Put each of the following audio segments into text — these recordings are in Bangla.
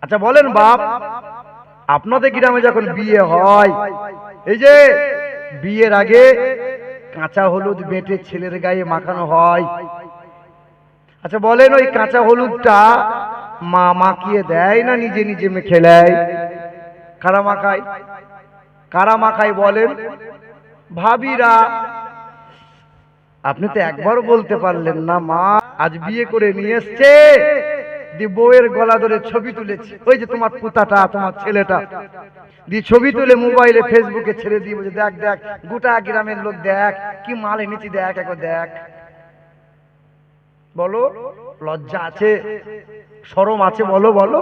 আচ্ছা বলেন বাপ, আপনাদের গ্রামে যখন বিয়ে হয়, এই যে বিয়ের আগে কাঁচা হলুদ বেটে ছেলের গায়ে মাখানো হয়। আচ্ছা বলেন, ওই কাঁচা হলুদটা মা মাখিয়ে দেয় না নিজে নিজে মেখে নেয়? কারা মাখায়? কারা মাখায় বলেন? ভাবিরা। আপনি তো একবার বলতে পারলেন না মা আজ বিয়ে করে নিয়ে এসছে, দি বউয়ের গলা ধরে ছবি তুলেছে, ওই যে তোমার পুতাটা, তোমার ছেলেটা, দি ছবি তুলে মোবাইলে ফেসবুকে ছেড়ে দিয়ে বলছে দেখ দেখ গোটা গ্রামের লোক দেখ কি মাল এনেছি, দেখ একবার দেখ। বলো লজ্জা আছে, শরম আছে? বলো বলো।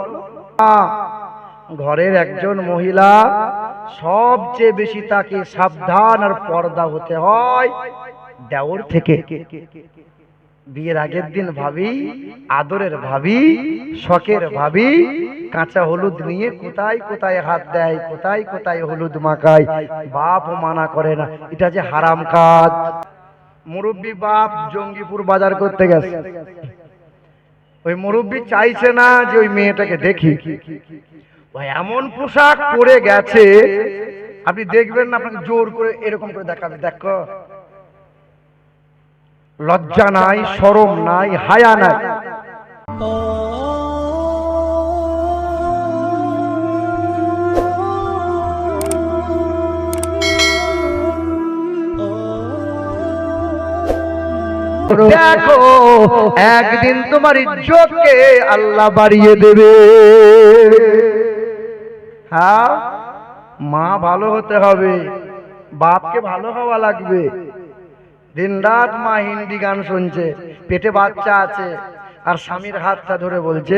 ঘরের একজন মহিলা সবচেয়ে বেশি তাকে সাবধান আর পর্দা হতে হয় দেওর থেকে। বিয়ের আগের দিন ভাবি, আদরের ভাবি, শখের ভাবি কাঁচা হলুদ নিয়ে কোথায় কোথায় হাত দেয়, কোথায় কোথায় হলুদ মাখায়। বাপ মানা করে না, এটা যে হারাম কাজ। মুরব্বী বাপ জঙ্গিপুর বাজার করতে গেছে, ওই মুরব্বী চাইছে না যে ওই মেয়েটাকে দেখি, ওই এমন পোশাক পরে গেছে আপনি দেখবেন না, আপনাকে জোর করে এরকম করে দেখাবে, দেখো লজ্জা নাই, শরম নাই, হায়া নাই। দেখো একদিন তোমার ইজ্জতকে আল্লাহ বাড়িয়ে দেবে। হ্যাঁ, মা ভালো হতে হবে, বাপকে ভালো হওয়া লাগবে। দিন রাত মা হিন্দি গান শুনছে, পেটে বাচ্চা আছে, আর স্বামীর হাতটা ধরে বলছে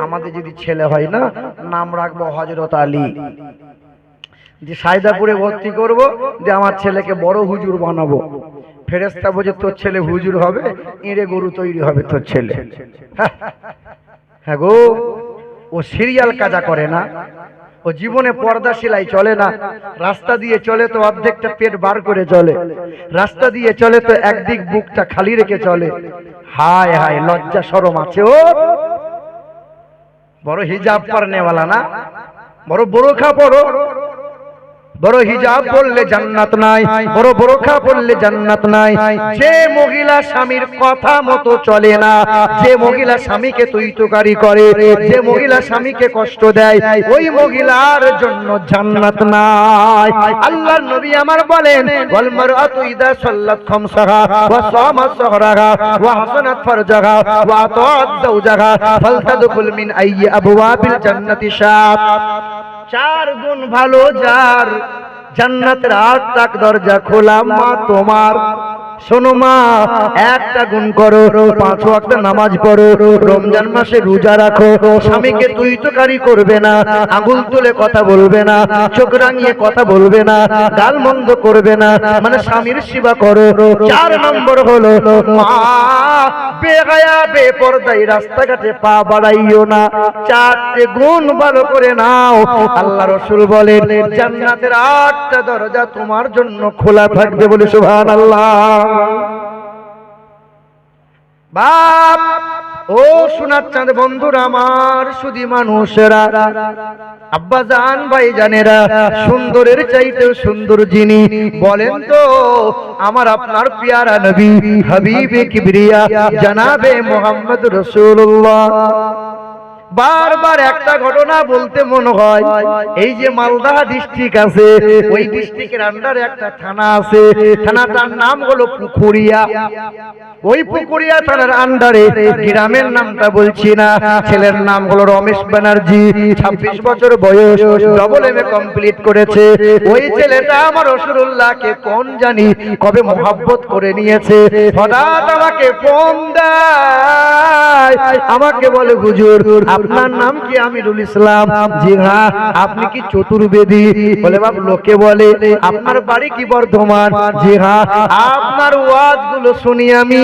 আমাদের যদি ছেলে হয় না নাম রাখবো হযরত আলী, যে সাইদাপুরে ভর্তি করব, যে আমার ছেলেকে বড় হুজুর বানাবো। ফেরেশতা বলছে তোর ছেলে হুজুর হবে, এঁড়ে গরু তৈরি হবে তোর ছেলে। হ্যাঁ গো, ও সিরিয়াল কাজা করে না, ও জীবনে পর্দা সেলাই চলে না। রাস্তা দিয়ে চলে তো অর্ধেকটা পেট বার করে চলে, রাস্তা দিয়ে চলে তো একদিক বুকটা খালি রেখে চলে। হায় হায়, লজ্জা শরম আছে ও? বড় হিজাব পরনেওয়ালা না, বড় বোরখা পরো, বড় হিজাব পরলে জান্নাত নাই, বড় বোরখা পরলে জান্নাত নাই। যে মহিলা স্বামীর কথা মতো চলে না, যে মহিলা স্বামীকে তুইতুকারি করে, যে মহিলা স্বামীকে কষ্ট দেয়, ওই মহিলার জন্য জান্নাত নাই। আল্লাহর নবী আমার বলেন ওয়াল মারআতু ইযা সাল্লাত খামসাহা ওয়া সামাত সাহরাহা ওয়া হাসানাত ফারজাহা ওয়া আতাআত যাওজাহা ফালতাদখুল মিন আইয়ি আবওয়াবিল জান্নাতি শাআত। চার গুণ ভালো যার, জান্নাতের 8 দরজা খোলা। মা তোমার শোনো মা, একটা গুণ করো, 5 ওয়াক্ত নামাজ পড়ো, রমজান মাসে রোজা রাখো, স্বামীকে তুইতুকারি করবে না, আঙুল তুলে কথা বলবে না, চোখ রাঙিয়ে কথা বলবে না, গাল মন্দ করবে না, মানে স্বামীর সেবা করো। 4 নম্বর হলো মা বেগায়া বেপরদাই রাস্তাঘাটে পা বাড়াইও না। 4টে গুণ ভালো করে নাও। আল্লাহ রাসূল বলেন জান্নাতের 8টা দরজা তোমার জন্য খোলা থাকবে, বলে সুবহানাল্লাহ। বাপ ও সোনার চাঁদ বন্ধুরা আমার, সুধী মানুষেরা, আব্বা জান ভাই জানেরা, সুন্দরের চাইতেও সুন্দর যিনি বলেন তো আমার আপনার পিয়ারা নবী হাবিবে কিবরিয়া জনাবে মুহাম্মদ রাসূলুল্লাহ। বারবার একটা ঘটনা বলতে মনে হয়, এই যে মালদা ডিস্ট্রিক্ট আছে, ওই ডিস্ট্রিক্টের আন্ডারে একটা থানা আছে, থানাটার নাম হলো পুকুরিয়া। ওই পুকুরিয়া থানার আন্ডারে, গ্রামের নামটা বলছি না, ছেলের নাম হলো রমেশ ব্যানার্জি, 26 বছর বয়স, ডবল এমএ কমপ্লিট করেছে। ওই ছেলেটা আমার রাসূলুল্লাহকে কোন জানি কবে মোহাব্বত করে নিয়েছে। হঠাৎ আমাকে ফোন দেয়, আমাকে বলে হুজুর আপনার নাম কি? আমিরুল ইসলাম। জি হ্যাঁ। আপনি কি চতুর্বেদী? বলে বাপ লোকে বলে। আপনার বাড়ি কি বর্ধমান? জি হ্যাঁ। আপনার ওয়াজগুলো শুনি আমি,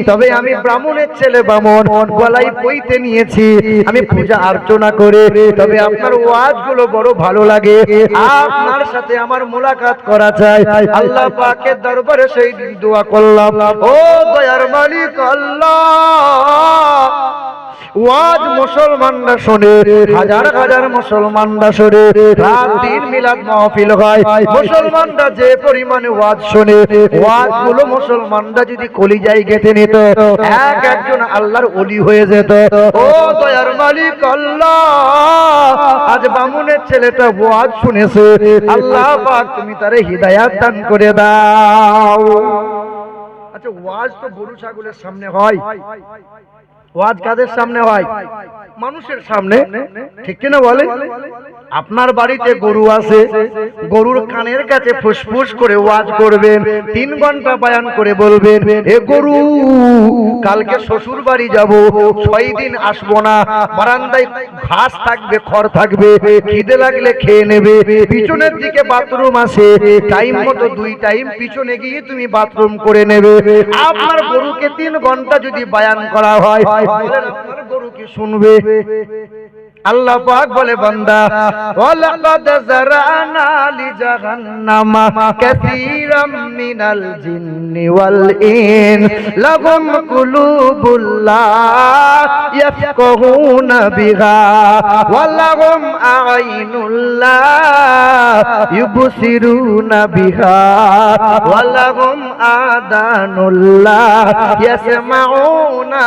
তবে আমি ব্রাহ্মণের ছেলে, ব্রাহ্মণ, গলায় পইতে নিয়েছি, আমি পূজা অর্চনা করে, তবে আপনার ওয়াজগুলো বড় ভালো লাগে, আপনার সাথে আমার মোলাকাত করা চাই। আল্লাহ পাকের দরবারে সেই দিন দোয়া করলাম, ও দয়ার মালিক আল্লাহ, ওয়াজ মুসলমানরা শোনে, হাজার হাজার মুসলমানরা শোনে, রাত দিন মিলাদ মাহফিল হয়, মুসলমানরা যে পরিমাণে ওয়াজ শোনে, ওয়াজগুলো মুসলমানরা যদি কলিজায় গেঁথে নিত, একজন আল্লাহর ওলি হয়ে যেত। ও দয়ার মালিক আল্লাহ, আজ বামুনের ছেলেটা ওয়াজ শুনেছে, আল্লাহ পাক তুমি তারে হিদায়াত দান করে দাও। আচ্ছা, ওয়াজ তো গরু ছাগলের সামনে হয়, ওয়াজ কাদের সামনে হয়? মানুষের সামনে, ঠিক কিনা বলে? আপনার বাড়িতে গরু আছে, গরুর কানের কাছে ফুসফুস করে ওয়াজ করবেন, 3 ঘন্টা বয়ান করে বলবেন, এ গরু কালকে শ্বশুর বাড়ি যাব, 6 দিন আসবো না, বারান্দায় ঘাস থাকবে, খড় থাকবে, খিদে লাগলে খেয়ে নেবে, পিছনের দিকে বাথরুম আছে, টাইম মতো 2 টাইম পিছনে গিয়ে তুমি বাথরুম করে নেবে। আপনার গরুকে 3 ঘন্টা যদি বয়ান করা হয়, আপনার গরু কি শুনবে? আল্লাহ পাক বলে, বান্দা ওয়ালাকাদ যারানা লিজাহান্নামা কাসীরাম মিনাল জিন্নি ওয়াল ইনস লাহুম কুলুবুল লা ইয়াফকাহুনা বিহা ওয়া লাহুম আ'ইনুল লা ইউবসিরুনা বিহা ওয়া লাহুম আদানুল লা ইয়াসমাউনা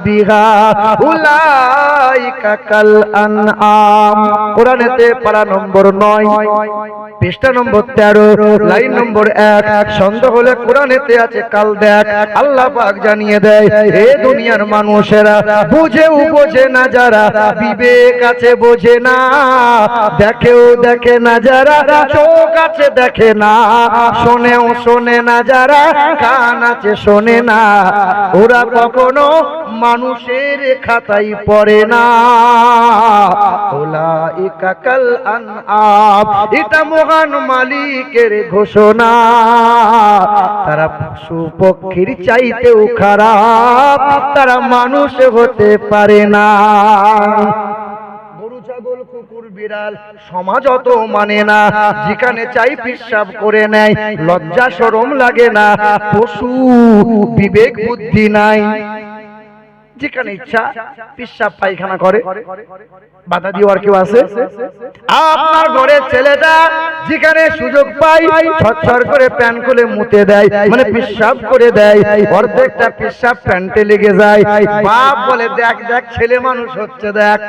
বিহা উলাইকা কাল আনআম। কোরআনেতে পারা নম্বর 9, পৃষ্ঠা নম্বর 13, লাইন নম্বর 1। সন্দেহ হলে কোরআনেতে আছে, কাল দেখ। আল্লাহ পাক জানিয়ে দেয়, হে দুনিয়ার মানুষেরা, বুঝেও বোঝে না যারা, বিবেক আছে বোঝে না, দেখেও দেখে না যারা, চোখ আছে দেখে না, শোনেও শোনে না যারা, কান আছে শোনে না, ওরা কখনো মানুষের খাতায় পড়ে না। উলাইকা কাল আনআম, এটা মহান মালিকের ঘোষণা। তারা পশু পক্ষীর চাইতেও খারাপ, তারা মানুষ হতে পারে না। গরু ছাগল কুকুর বিড়াল সমাজ অত মানে না, যেখানে চাই পেশাব করে নেয়, লজ্জা শরম লাগে না, পশু বিবেক বুদ্ধি নাই, যেখানে ইচ্ছা পেশাব পায়খানা করে, বাধা দেওয়ার কেউ আছে? আপনার ঘরের ছেলেটা যেখানে সুযোগ পায় ছটছট করে প্যান্ট খুলে মুতে দেয়, মানে পেশাব করে দেয়, অর্ধেকটা পেশাব প্যান্টে লেগে যায়, বাপ বলে দেখ দেখ ছেলে মানুষ হচ্ছে দেখ।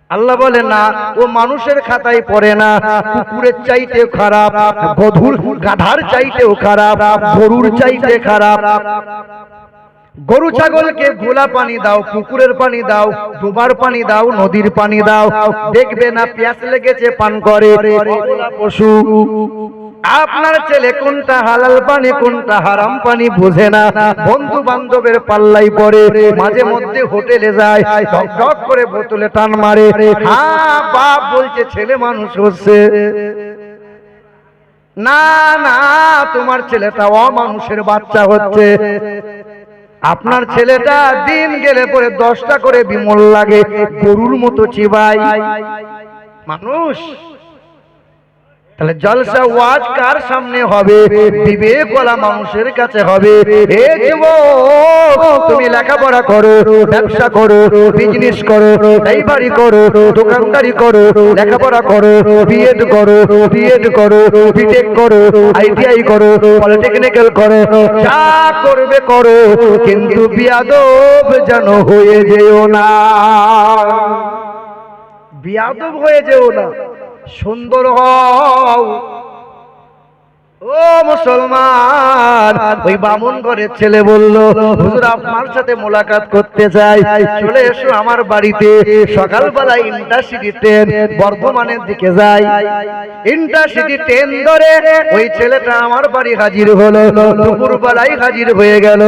আল্লাহ বলে না, ও মানুষের খাতায় পড়ে না, কুকুরের চাইতে খারাপ, গধুর গাধার চাইতেও খারাপ, গরুর চাইতে খারাপ। গরু ছাগলকে ঘোলা পানি দাও, পুকুরের পানি দাও, ডোবার পানি দাও, নদীর পানি দাও, দেখবে না প্যাস লেগেছে পান করে। পশু, আপনার ছেলে কোনটা হালাল পানি কোনটা হারাম পানি বোঝে না, বন্ধু বান্ধবের পাল্লাই পড়ে, মাঝে মধ্যে হোটেলে যায়, টক টক করে বোতলে টান মারে, হ্যাঁ বাপ বলছে ছেলে মানুষ হচ্ছে। না না, তোমার ছেলেটা অমানুষের বাচ্চা হচ্ছে। আপনার ছেলেটা দিন গেলে পরে 10টা করে বিমল লাগে, গরুর মতো চিবাই মানুষ। তাহলে জলসা ওয়াজ কার সামনে হবে? বিবেকওয়ালা মানুষের কাছে হবে। হে যুবক, তুমি লেখাপড়া করো, ব্যবসা করো, বিজনেস করো, ড্রাইভারি করো, দোকানদারি করো, লেখাপড়া করো, বিএড করো, ডিএড করো, বিটেক করো, আইটিআই করো, পলিটেকনিক্যাল করো, যা করবে করো, কিন্তু বিয়াদব যেন হয়ে যেও না, বিয়াদব হয়ে যেও না, সুন্দর হও। ও মুসলমান, ওই বামুন ঘরের ছেলে বলল, হুজুর আপনার সাথে মোলাকাত করতে চাই, চলে এসো আমার বাড়িতে। সকালবেলা ইন্টারসিটি ট্রেন বর্ধমানের দিকে যায়, ইন্টারসিটি ট্রেন ধরে ওই ছেলেটা আমার বাড়ি হাজির হলো, দুপুর বেলায় হাজির হয়ে গেল,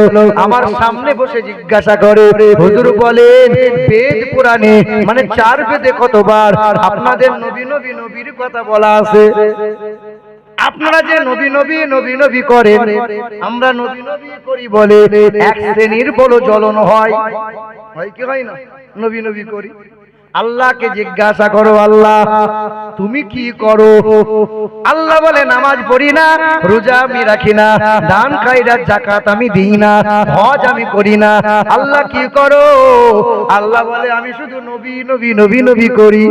আমার সামনে বসে জিজ্ঞাসা করে, হুজুর বলেন বেদ পুরাণে মানে 4 বেদে কতবার আপনাদের নবী নবী নবীর কথা বলা আছে? আপনারা যে নবী নবী নবী নবী করেন, আমরা নবী নবী করি বলে এক শ্রেণীর বড় জ্বলন হয়, হয় কি হয় না? নবী নবী করি। আল্লাহকে জিজ্ঞাসা করো, আল্লাহ তুমি কি করো? আল্লাহ আল্লাহ বলে নামাজ পড়ি না, রোজা আমি রাখি না, দান খায়রাত যাকাত আমি দিই না, হজ আমি করি না। আল্লাহ কি করো? আল্লাহ বলে আমি শুধু নবী নবী নবী নবী করি,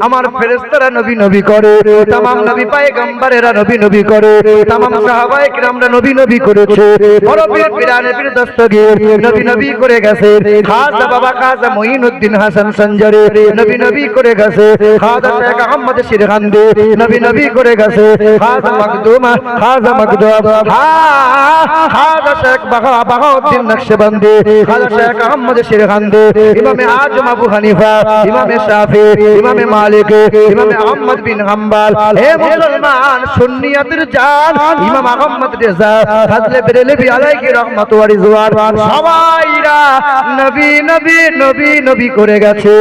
আমার ফেরেশতারা নবী নবী করে, तमाम নবী পয়গম্বরেরা নবী নবী করে, तमाम সাহাবায়ে কিরামরা নবী নবী করেছে। বড় পীর পিরানে পীর দস্তগীর নবী নবী করে গেছে। খাজা বাবা খাজা মঈনুদ্দিন হাসান সঞ্জরে নবী নবী করে গেছে। খাজা শেখ আহমদ শিরহান্দি নবী নবী করে গেছে। খাজা মখদুমা খাজা মখদুম খাজা শেখ বাহাউদ্দিন নকশবন্দি খাজা শেখ আহমদ শিরহান্দি ইমামে আজম আবু হানিফা ইমামে শাফি ইমামে মালিক ইমামে আহমদ বিন হাম্বল। হে মুসলমান, সুন্নিয়াতের জান ইমাম আহমদ রেজা ফাজলে বেরেলভী আলাইহি রাহমাতু ওয়া রিজওয়ান সবাইরা নবী নবী নবী নবী করে গেছে।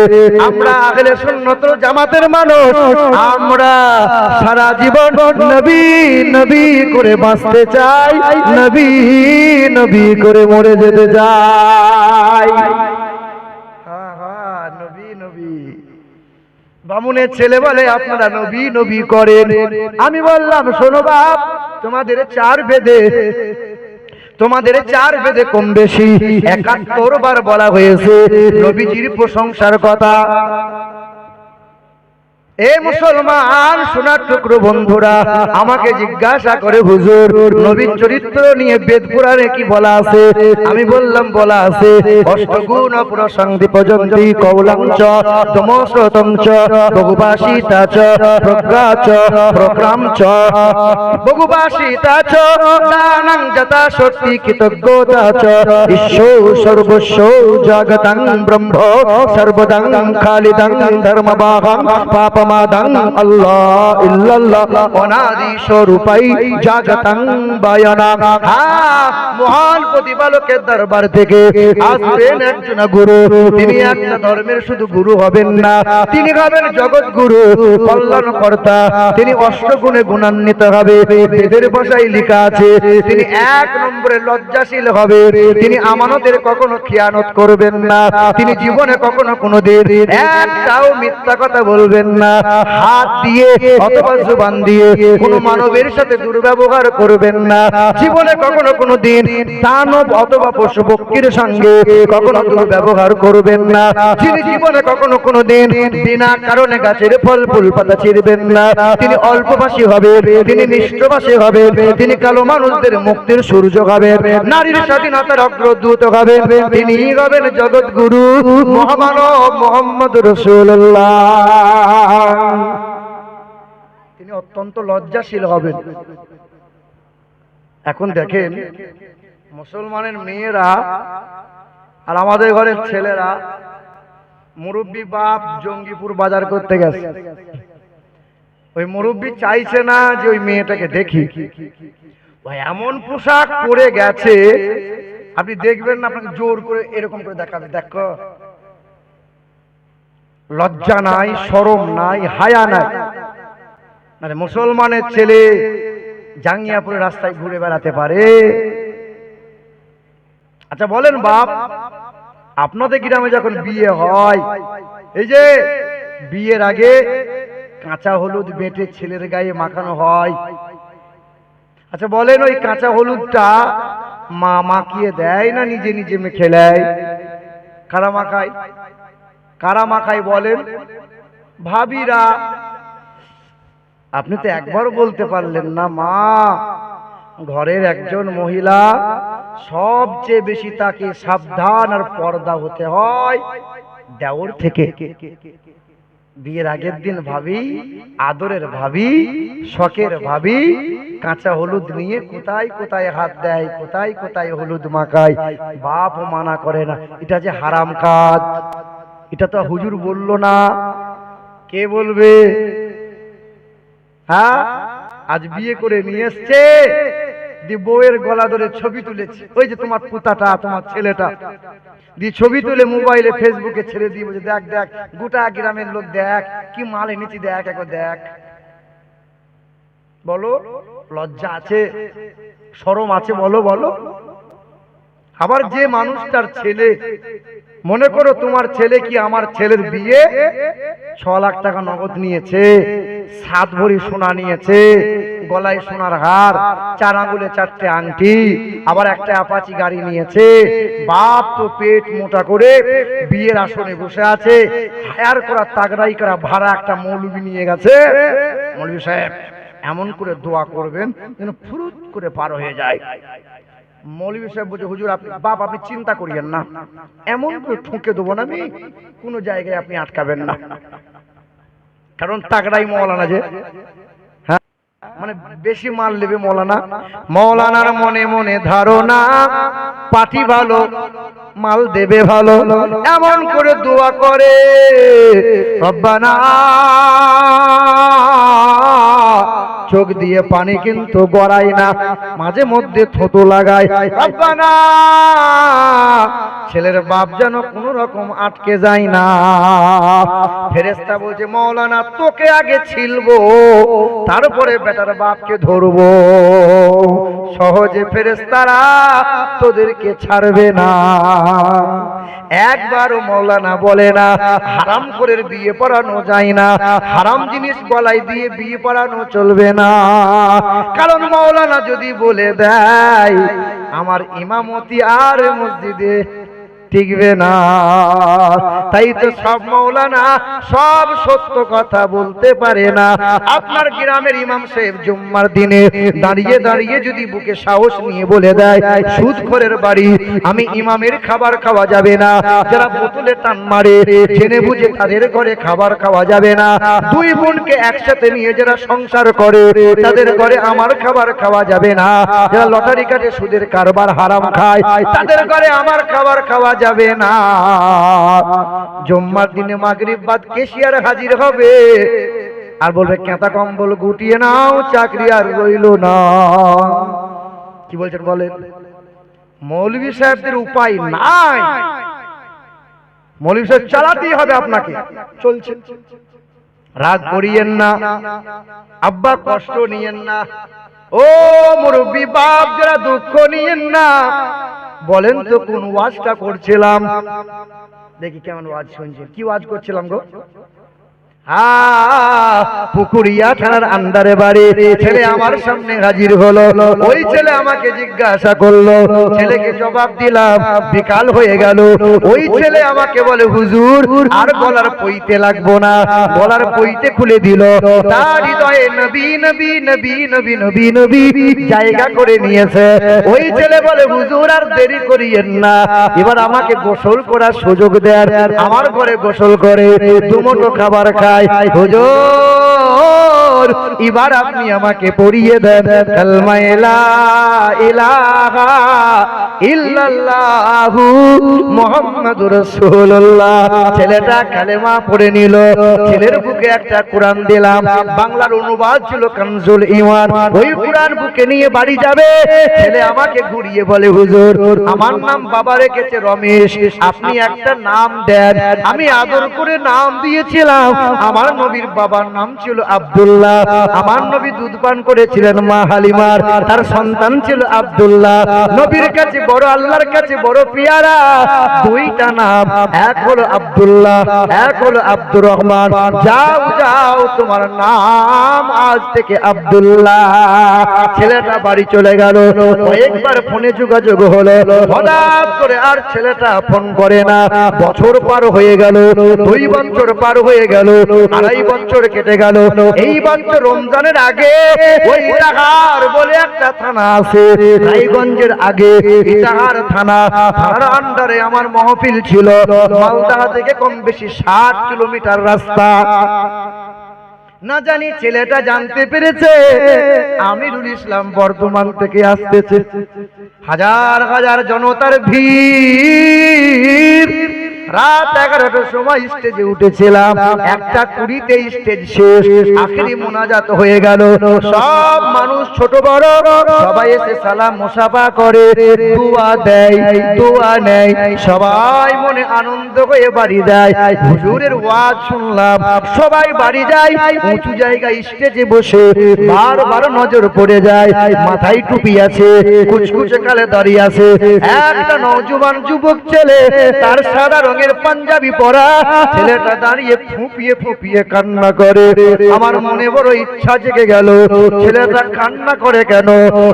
আমরা আহলে সুন্নাত ওয়াল জামাতের মানুষ, আমরা সারা জীবন নবী নবী করে বাঁচতে চাই, নবী নবী করে মরে যেতে চাই। নবী নবী। বামুনের ছেলে বলে আপনারা নবী নবী করেন। আমি বললাম শোনো বাপ, তোমাদের চার বেদে কম বেশি ৭১ বার বলা হয়েছে নবীজির প্রশংসার কথা। এ মুসলমান সোনার টুকরো বন্ধুরা, আমাকে জিজ্ঞাসা করে হুজুর নবীর চরিত্র নিয়ে বেদ পুরাণে কি বলা আছে? আমি বললাম বলা আছে অষ্টগুণ প্রসংদি পর্যন্তি কৌলাঞ্চ তমসতঞ্চ বহুভাষিতাচ প্রজ্ঞাচ প্রক্রামচ বহুভাষিতাচ দানং যথা শক্তি কৃতজ্ঞতাচ ঈশ্বর সর্বস্ব জগতং ব্রহ্ম সর্বদং খালিদং ধর্মবাহং পাপ মাদাং আল্লাহ ইল্লাল্লাহ অনাদি স্বরূপাই জাগতাং বায়ানা। মহান প্রতিপালকের দরবার থেকে আসবেন একজন গুরু। তিনি একটা ধর্মের শুধু গুরু হবেন না, তিনি হবেন জগৎ গুরু, কল্যাণকর্তা। তিনি অষ্টগুণে গুণান্বিত হবে। বেদের ভাষায় লেখা আছে তিনি ১ নম্বরে লজ্জাশীল হবে। তিনি আমানতের কখনো খিয়ানত করবেন না। তিনি জীবনে কখনো কোনোদিন একটাও মিথ্যা কথা বলবেন না। হাত দিয়ে অথবা জুবান দিয়ে কোন মানবের সাথে দুর্ব্যবহার করবেন না। জীবনে কখনো কোনো দিন দানব অথবা পশু পক্ষীর সঙ্গে কখনো দুর্ব্যবহার করবেন না। যিনি জীবনে কখনো কোনো দিন বিনা কারণে গাছের ফল ফুল পাতা ছিঁড়বেন না। তিনি অল্পভাষী হবেন, তিনি নিষ্ঠভাষী হবেন, তিনি কালো মানুষদের মুক্তির সূর্য হবেন, নারীর স্বাধীনতার অগ্রদূত হবেন। তিনি হবেন জগৎ গুরু মহামানব মুহাম্মদ রাসূলুল্লাহ। তিনি অত্যন্ত লজ্জাশীল হবেন। এখন দেখেন মুসলমানের মেয়েরা আর আমাদের ঘরের ছেলেরা, মুরব্বী বাপ জঙ্গিপুর বাজার করতে গেছে, ওই মুরব্বী চাইছে না যে ওই মেয়েটাকে দেখি, ওই এমন পোশাক পরে গেছে আপনি দেখবেন না, আপনাকে জোর করে এরকম করে দেখাবে, দেখো লজ্জা নাই, শরম নাই, হায়া নাই। মানে মুসলমানের ছেলে জাঙ্গিয়াপুরের রাস্তায় ঘুরে বেড়াতে পারে? আচ্ছা বলেন বাপ, আপনাদের গ্রামে যখন বিয়ে হয়, এই যে বিয়ের আগে কাঁচা হলুদ বেটে ছেলের গায়ে মাখানো হয়, আচ্ছা বলেন ওই কাঁচা হলুদটা মা মাখিয়ে দেয় না নিজে নিজে মেখে নেয়? কারা মাখায়? কারা মাখায় বলেন? ভাবিরা। আপনি তো একবারও বলতে পারলেন না মা, ঘরের একজন মহিলা সবচেয়ে বেশি তাকে সাবধান আর পর্দা হতে হয় দেওর থেকে। বিয়ের আগের দিন ভাবি, আদরের ভাবি, শখের ভাবি কাঁচা হলুদ নিয়ে কোথায় কোথায় হাত দেয়, কোথায় কোথায় হলুদ মাখায়। বাপ মানা করে না, এটা যে হারাম কাজ। এটা তো হুজুর বললো না, কে বলবে? হ্যাঁ, আজ বিয়ে করে নিয়ে এসছে, বউয়ের গলা ধরে ছবি তুলেছে, ওই যে তোমার পুতাটা, তোমার ছেলেটা, দিয়ে ছবি তুলে মোবাইলে ফেসবুকে ছেড়ে দিয়ে বলছে দেখ দেখ গোটা গ্রামের লোক দেখ কি মাল এনেছি, দেখ একবার দেখ। বলো লজ্জা আছে, শরম আছে? বলো বলো। আবার যে মানুষটার ছেলে, মনে করো তোমার ছেলে কি আমার ছেলের বিয়ে ৬ লাখ টাকা নগদ নিয়েছে, ৭ ভরি সোনা নিয়েছে, গলায় সোনার হার, 4 আঙ্গুলে 4টে আংটি, আবার একটা অ্যাপাচি গাড়ি নিয়েছে। বাপ তো পেট মোটা করে বিয়ের আসনে বসে আছে, হায়ার করা তাগড়াই করা ভাড়া একটা মৌলবি নিয়ে গেছে। মৌলবি সাহেব এমন করে দোয়া করবেন যেন ফুরুত করে পার হয়ে যায়। মৌলবি সাহেব বলছে, হুজুর আপনি বাপ আপনি চিন্তা করিয়েন না, এমন করে ঠুকে দেবো না আমি, কোনো জায়গায় আপনি আটকাবেন না, কারণ তাগড়াই মৌলানা যে, হ্যাঁ মানে বেশি মাল নেবে মৌলানা। মৌলানার মনে মনে ধারণা পাটি ভালো, মাল দেবে ভালো, এমন করে দোয়া করে রব্বানা, চোখ দিয়ে পানি কিন্তু গড়ায় না, মাঝে মধ্যে থুতু লাগায়। রব্বানা, ছেলের বাপ যেন কোনো রকম আটকে যায় না। ফেরেশতা বলছে, মৌলানা তোকে আগে ছিলবো, তারপরে বেটার বাপকে ধরবো। সহজে ফেরেশতারা তোদেরকে ছাড়বে না। একবারও মৌলানা বলে না হারাম করে বিয়ে পড়ানো যায় না, হারাম জিনিস গলায় দিয়ে বিয়ে পড়ানো চলবে না। কারণ মৌলানা যদি বলে দেয় আমার ইমামতি আর মসজিদে টিকবে না। তাই তো সব মৌলানা সব সত্য কথা বলতে পারে না। আপনার গ্রামের ইমাম সাহেব জুম্মার দিনে দাঁড়িয়ে দাঁড়িয়ে যদি বুকে সাহস নিয়ে বলে দেয় সুদখোরের বাড়ি আমি ইমামের খাবার খাওয়া যাবে না, যারা বোতলে টান মারে জেনে বুঝে তাদের ঘরে খাবার খাওয়া যাবে না, দুই বোনকে একসাথে নিয়ে যারা সংসার করে তাদের ঘরে আমার খাবার খাওয়া যাবে না, যারা লটারি কাটে সুদের কারবার হারাম খায় তাদের ঘরে আমার খাবার খাওয়া যাবে না। জুম্মার দিনে মাগরিব বাদ কেশিয়ার হাজির হবে আর বলবে কেতা কম্বল গুটিয়ে নাও, চাকরি আর রইল না। কি বলছেন বলেন? মৌলভী সাহেবদের উপায় নাই, মৌলভী সাহেব চালাতেই হবে আপনাকে। চলছে, রাগ করিয়েন না, আব্বা কষ্ট নিয়েন না, ও মুরব্বী বাপ যারা দুঃখ নিয়েন না। বলেন তো কোন ওয়াজটা করছিলাম? দেখি কেমন ওয়াজ শুনছেন। কি ওয়াজ করছিলাম গো? পুকুরিয়া থানার আন্ডারে বাড়ি। ছেলে আমার সামনে হাজির হলো, ওই ছেলে আমাকে জিজ্ঞাসা করলো, ছেলেকে জবাব দিলাম, বিকাল হয়ে গেল। ওই ছেলে আমাকে বলে হুজুর আর গলার পইতে লাগবো না, গলার পইতে খুলে দিল। তার হৃদয়ে নবী নবী নবী নবী নবী নবী জায়গা করে নিয়েছে। ওই ছেলে বলে হুজুর আর দেরি করিয়েন না, এবার আমাকে গোসল করার সুযোগ দেন। আমার ঘরে গোসল করে দুমুঠো খাবার খায়। হুজুর এবার আপনি আমাকে পড়িয়ে দেন কালমা লা ইলাহা ইল্লাল্লাহু মুহাম্মাদুর রাসূলুল্লাহ। ছেলেটা কালেমা পড়ে নিল। ছেলের বুকে একটা কোরআন দিলাম, বাংলার অনুবাদ ছিল কানজুল ঈমান। ওই কোরআন বুকে নিয়ে বাড়ি যাবে। ছেলে আমাকে ঘুরিয়ে বলে হুজুর আমার নাম বাবা রেখেছে রমেশ, আপনি একটা নাম দেন। আমি আদর করে নাম দিয়েছিলাম, আমার নবীর বাবার নাম ছিল আব্দুল্লাহ। আমার নবী দুধ পান করেছিলেন মা হালিমার, তার সন্তান ছিল আব্দুল্লাহ। নবীর কাছে বড়, আল্লাহর কাছে বড় পিয়ারা দুইটা নাম, এক হলো আব্দুল্লাহ, এক হলো আব্দুর রহমান। যাও যাও তোমার নাম আজ থেকে আব্দুল্লাহ। ছেলেটা বাড়ি চলে গেল। কয়েকবার ফোনে যোগাযোগ হলো, হঠাৎ করে আর ছেলেটা ফোন করে না। বছর পার হয়ে গেল, 2 বছর পার হয়ে গেল, 2.5 বছর কেটে গেল। এই বছর রমজানের আগে ওই ইটাহার বলে একটা থানা আছে, রায়গঞ্জের আগে ইটাহার থানা, থানার আন্ডারে আমার মাহফিল ছিল। মালদা থেকে কম বেশি 60 কিলোমিটার রাস্তা। না জানি ছেলেটা জানতে পেরেছে আমিরুল ইসলাম বর্ধমান থেকে আসতেছে। হাজার হাজার জনতার ভিড়। রাত 11টার সময় স্টেজে উঠেছিলাম, 1:20-তে স্টেজ শেষ, আখেরি মোনাজাত হয়ে গেল। সব মানুষ ছোট বড় সবাই এসে সালাম মুসাফা করে, দোয়া দেয়, দোয়া নেয়, সবাই মনে আনন্দ হয়ে বাড়ি যায়। হুজুরের ওয়াজ শুনলাম, সবাই বাড়ি যায়। উঁচু জায়গায় স্টেজে বসে বারবার নজর পড়ে যায়, মাথায় টুপি আছে, কুচকুচে কালে দাঁড়িয়ে আছে একটা নওজোয়ান যুবক ছেলে। তার সাধারণ রঙের পাঞ্জাবি পরা ছেলেটা দাঁড়িয়ে ফুঁপিয়ে ফুঁপিয়ে কান্না করে। আমার মনে বড় ইচ্ছা জেগে গেল, ছেলেটা কান্না করে কেন,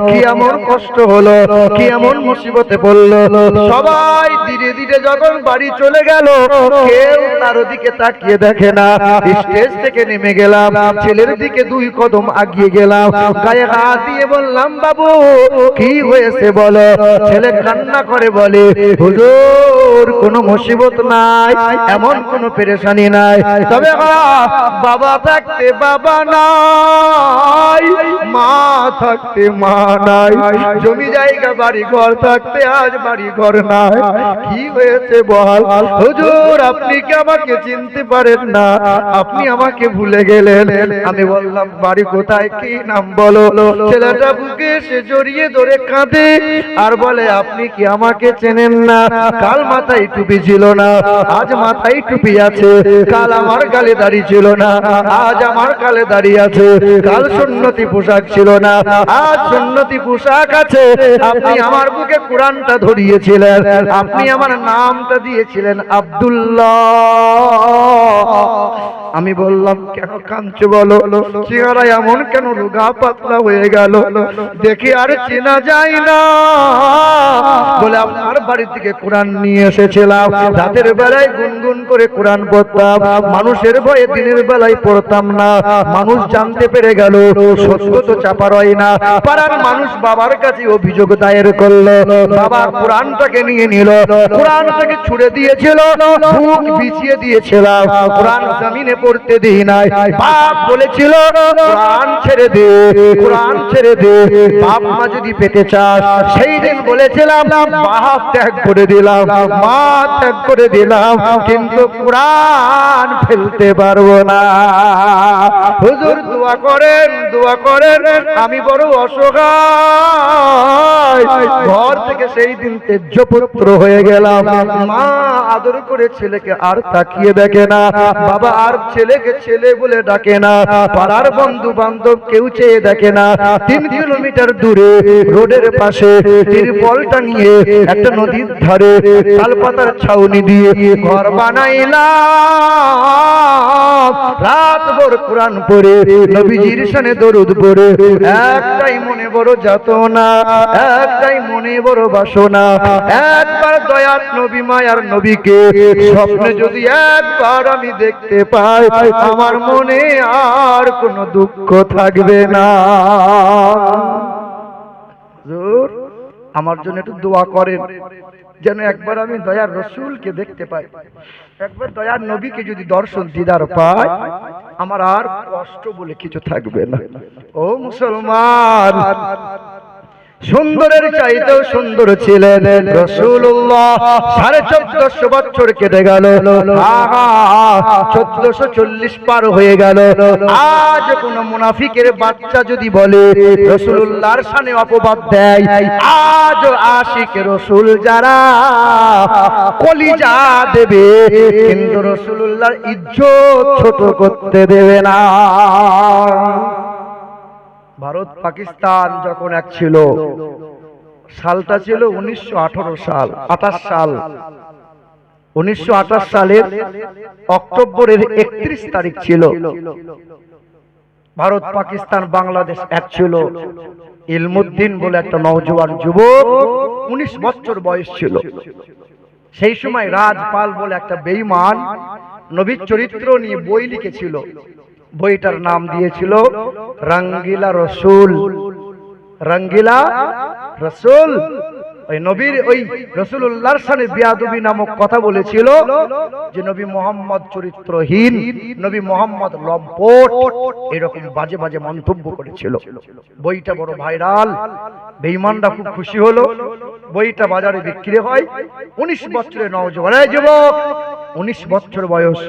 কি এমন কষ্ট হলো, কি এমন মুসিবতে পড়লো। সবাই ধীরে ধীরে যখন বাড়ি চলে গেল, কেউ তার দিকে তাকিয়ে দেখে না। স্টেজ থেকে নেমে গেলাম, ছেলের দিকে 2 কদম আগিয়ে গেলাম, গায়ে হাত দিয়ে বললাম, বাবু কি হয়েছে বলো। ছেলে কান্না করে বলে, হুজুর কোনো মুসিবত নাই, এমন কোনো পেরেশানি নাই, তবে বাবা থাকতে বাবা নাই, মা থাকতে মা নাই, জমি জায়গা বাড়ি ঘর থাকতে আজ বাড়ি ঘর নাই, কি হয়েছে বল। হুজুর আপনি কি আমাকে চিনতে পারেন না, আপনি আমাকে ভুলে গেলেন। আমি বললাম, বাড়ি কোথায়, কি নাম বলো। ছেলেটা বুকে এসে জড়িয়ে ধরে কাঁদে আর বলে, আপনি কি আমাকে চেনেন না, কাল মাথায় টুপি ছিল না, আজ মাথায় টুপি আছে, কাল আমার গালে দাড়ি ছিল না, আজ আমার গালে দাড়ি আছে, কাল সুন্নতি পোশাক ছিল না, আজ সুন্নতি পোশাক আছে। আপনি আমার বুকে কোরআনটা ধরিয়েছিলেন, আপনি আমার নামটা দিয়েছিলেন আব্দুল্লাহ। আমি বললাম, কেন কাঁদছো বলো, চেহারা এমন কেন রোগা পাতলা হয়ে গেল, দেখে আর চেনা যায় না। বলে, আপনার বাড়ি থেকে কোরআন নিয়ে এসেছিলাম, রাতের বেলায় গুনগুন করে কোরআন পড়তাম, মানুষের ভয়ে দিনের বেলায় পড়তাম না, মানুষ জানতে পেরে গেল, সত্য তো চাপা রয় না। পাড়ার মানুষ বাবার কাছে অভিযোগ দায়ের করলো, বাবা কোরআনটাকে নিয়ে নিল, কোরআনটাকে ছুড়ে দিয়েছিল, বুক বিছিয়ে দিয়েছিলাম, কোরআন জমিনে পড়তে দিই নাই। বাপ বলেছিল, কোরআন ছেড়ে দে, কোরআন ছেড়ে দে, বাপ মা যদি পেতে চাস। সেই দিন বলেছিলাম, বাপ ত্যাগ করে দিলাম, মা ত্যাগ করে দিলাম, কিন্তু কোরআন ফেলতে পারবো না। হুজুর দোয়া করেন, দোয়া করেন, আমি বড় অসহায়। ঘর থেকে সেই দিন তেজ্যপুত্র হয়ে গেলাম। মা আদর করে ছেলেকে আর তাকিয়ে দেখে না, বাবা আর ছেলেকে ছেলে বলে ডাকে না, পাড়ার বন্ধু বান্ধব কেউ চেয়ে দেখে না। 3 কিলোমিটার দূরে রোডের পাশে তিরপলটা নিয়ে একটা নদীর ধারে তালপাতার ছাউনি দিয়ে ঘর বানাইলাম। রাত ভর কোরআন পড়ে নবীজির শানে দরুদ পড়ে, একটাই মনে বড় যাতনা, একটাই মনে বড় বাসনা, একবার দয়ার নবী মায়ার নবীকে স্বপ্নে যদি একবার আমি দেখতে পাই, আমার মনে আর কোনো দুঃখ থাকবে না। হুজুর আমার জন্য একটু দোয়া করেন, যেন একবার আমি দয়ার রসুলকে দেখতে পাই, একবার দয়ার নবীকে যদি দর্শন দিদার পাই, আমার আর কষ্ট বলে কিছু থাকবে না। ও মুসলমান, সুন্দরের চাইতেও সুন্দর ছিলেন রাসূলুল্লাহ। 1450 বছর কেটে গেল, 1440 পার হয়ে গেল। আজ কোন মুনাফিকের বাচ্চা যদি বলে রাসূলুল্লাহর শানে অপবাদ দেয়, আজ আশিক রাসূল যারা কলিজা দেবে, কিন্তু রাসূলুল্লাহর ইজ্জত ছোট করতে দেবে না। ভারত পাকিস্তান যখন এক ছিল, সালটা ছিল 1918 সাল, 28 সাল। 1928 সালের অক্টোবরের 31 তারিখ ছিল। ভারত পাকিস্তান বাংলাদেশ এক ছিল। ইলমুদ্দিন বলে একটা নওজোয়ান যুবক, 19 বছর বয়স ছিল। সেই সময় রাজপাল বলে একটা বেঈমান নবীর চরিত্র নিয়ে বই লিখেছিল। বইটার নাম দিয়েছিল রঙ্গিলা রসুল। রঙ্গিলা রসুল, ওই নবীর ওই রাসূলুল্লাহর শানে বিয়াদবি নামক কথা বলেছিল, যে নবী মুহাম্মদ চরিত্রহীন, নবী মুহাম্মদ লম্পট, এরকম বাজে বাজে মন্তব্য করেছিল। বইটা বড় ভাইরাল, বেঈমানরা খুব খুশি হলো। বইটা বাজারে বিক্রি হয়। 19 বছরের নওজোয়ান যুবক, 19 বছর বয়স,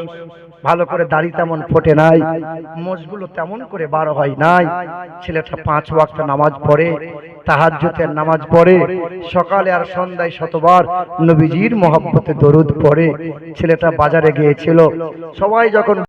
ভালো করে দাড়ি তেমন ফোটে নাই, মোজগুলো তেমন করে বার হয় নাই। ছেলেটা 5 ওয়াক্ত নামাজ পড়ে, তাহাজ্জুদের নামাজ পড়ে, সকালে আর সন্ধ্যায় শতবার নবীজির মহব্বতে দরুদ পড়ে। ছেলেটা বাজারে গিয়েছিল। সবাই যখন